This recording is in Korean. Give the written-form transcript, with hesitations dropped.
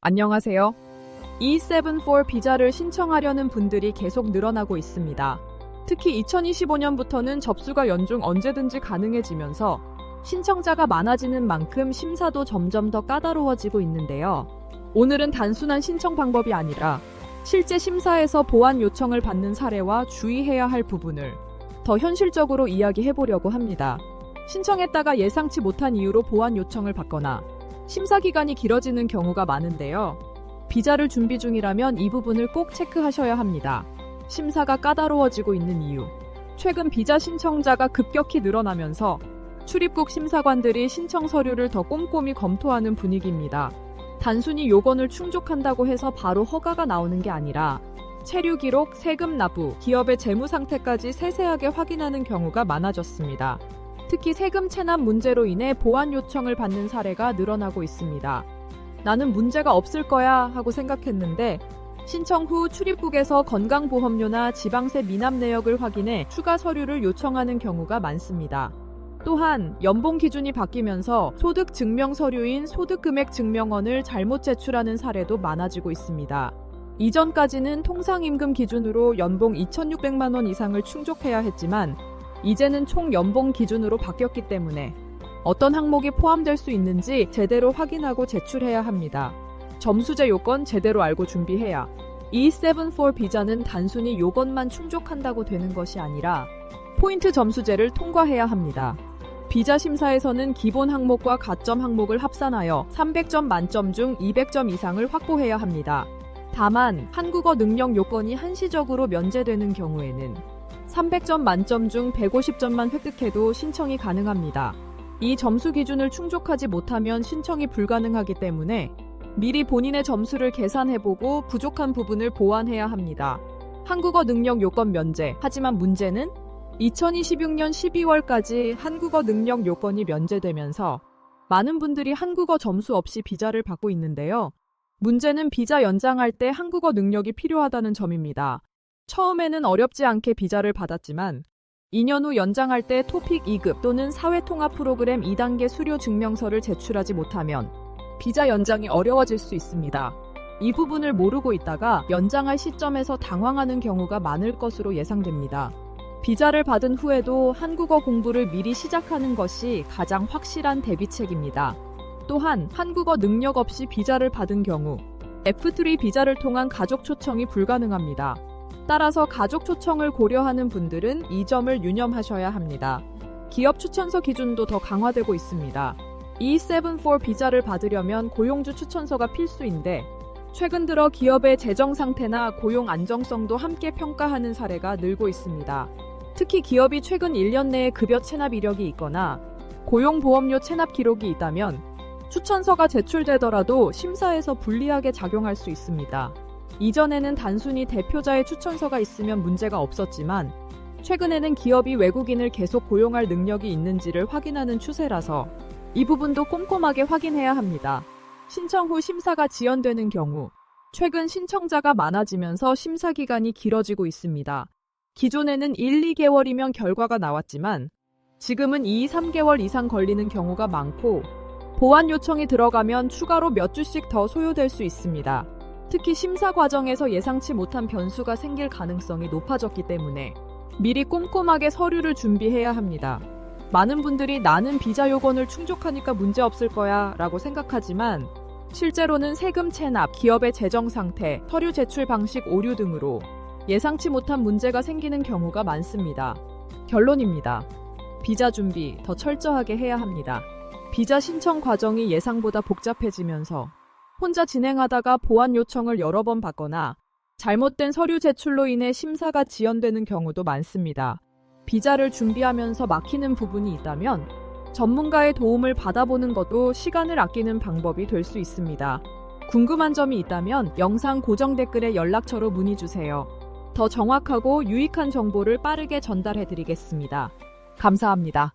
안녕하세요. E74 비자를 신청하려는 분들이 계속 늘어나고 있습니다. 특히 2025년부터는 접수가 연중 언제든지 가능해지면서 신청자가 많아지는 만큼 심사도 점점 더 까다로워지고 있는데요. 오늘은 단순한 신청 방법이 아니라 실제 심사에서 보완 요청을 받는 사례와 주의해야 할 부분을 더 현실적으로 이야기해보려고 합니다. 신청했다가 예상치 못한 이유로 보완 요청을 받거나 심사 기간이 길어지는 경우가 많은데요. 비자를 준비 중이라면 이 부분을 꼭 체크하셔야 합니다. 심사가 까다로워지고 있는 이유. 최근 비자 신청자가 급격히 늘어나면서 출입국 심사관들이 신청 서류를 더 꼼꼼히 검토하는 분위기입니다. 단순히 요건을 충족한다고 해서 바로 허가가 나오는 게 아니라 체류 기록, 세금 납부, 기업의 재무 상태까지 세세하게 확인하는 경우가 많아졌습니다. 특히 세금 체납 문제로 인해 보완 요청을 받는 사례가 늘어나고 있습니다. 나는 문제가 없을 거야 하고 생각했는데 신청 후 출입국에서 건강보험료나 지방세 미납 내역을 확인해 추가 서류를 요청하는 경우가 많습니다. 또한 연봉 기준이 바뀌면서 소득 증명 서류인 소득금액 증명원을 잘못 제출하는 사례도 많아지고 있습니다. 이전까지는 통상임금 기준으로 연봉 2,600만 원 이상을 충족해야 했지만 이제는 총 연봉 기준으로 바뀌었기 때문에 어떤 항목이 포함될 수 있는지 제대로 확인하고 제출해야 합니다. 점수제 요건 제대로 알고 준비해야. E74 비자는 단순히 요건만 충족한다고 되는 것이 아니라 포인트 점수제를 통과해야 합니다. 비자 심사에서는 기본 항목과 가점 항목을 합산하여 300점 만점 중 200점 이상을 확보해야 합니다. 다만 한국어 능력 요건이 한시적으로 면제되는 경우에는 300점 만점 중 150점만 획득해도 신청이 가능합니다. 이 점수 기준을 충족하지 못하면 신청이 불가능하기 때문에 미리 본인의 점수를 계산해보고 부족한 부분을 보완해야 합니다. 한국어 능력 요건 면제. 하지만 문제는 2026년 12월까지 한국어 능력 요건이 면제되면서 많은 분들이 한국어 점수 없이 비자를 받고 있는데요. 문제는 비자 연장할 때 한국어 능력이 필요하다는 점입니다. 처음에는 어렵지 않게 비자를 받았지만 2년 후 연장할 때 토픽 2급 또는 사회통합 프로그램 2단계 수료 증명서를 제출하지 못하면 비자 연장이 어려워질 수 있습니다. 이 부분을 모르고 있다가 연장할 시점에서 당황하는 경우가 많을 것으로 예상됩니다. 비자를 받은 후에도 한국어 공부를 미리 시작하는 것이 가장 확실한 대비책입니다. 또한 한국어 능력 없이 비자를 받은 경우 F3 비자를 통한 가족 초청이 불가능합니다. 따라서 가족 초청을 고려하는 분들은 이 점을 유념하셔야 합니다. 기업 추천서 기준도 더 강화되고 있습니다. E74 비자를 받으려면 고용주 추천서가 필수인데 최근 들어 기업의 재정 상태나 고용 안정성도 함께 평가하는 사례가 늘고 있습니다. 특히 기업이 최근 1년 내에 급여 체납 이력이 있거나 고용보험료 체납 기록이 있다면 추천서가 제출되더라도 심사에서 불리하게 작용할 수 있습니다. 이전에는 단순히 대표자의 추천서가 있으면 문제가 없었지만 최근에는 기업이 외국인을 계속 고용할 능력이 있는지를 확인하는 추세라서 이 부분도 꼼꼼하게 확인해야 합니다. 신청 후 심사가 지연되는 경우 최근 신청자가 많아지면서 심사 기간이 길어지고 있습니다. 기존에는 1, 2개월이면 결과가 나왔지만 지금은 2, 3개월 이상 걸리는 경우가 많고 보완 요청이 들어가면 추가로 몇 주씩 더 소요될 수 있습니다. 특히 심사 과정에서 예상치 못한 변수가 생길 가능성이 높아졌기 때문에 미리 꼼꼼하게 서류를 준비해야 합니다. 많은 분들이 나는 비자 요건을 충족하니까 문제 없을 거야 라고 생각하지만 실제로는 세금 체납, 기업의 재정 상태, 서류 제출 방식 오류 등으로 예상치 못한 문제가 생기는 경우가 많습니다. 결론입니다. 비자 준비 더 철저하게 해야 합니다. 비자 신청 과정이 예상보다 복잡해지면서 혼자 진행하다가 보완 요청을 여러 번 받거나 잘못된 서류 제출로 인해 심사가 지연되는 경우도 많습니다. 비자를 준비하면서 막히는 부분이 있다면 전문가의 도움을 받아보는 것도 시간을 아끼는 방법이 될 수 있습니다. 궁금한 점이 있다면 영상 고정 댓글에 연락처로 문의주세요. 더 정확하고 유익한 정보를 빠르게 전달해드리겠습니다. 감사합니다.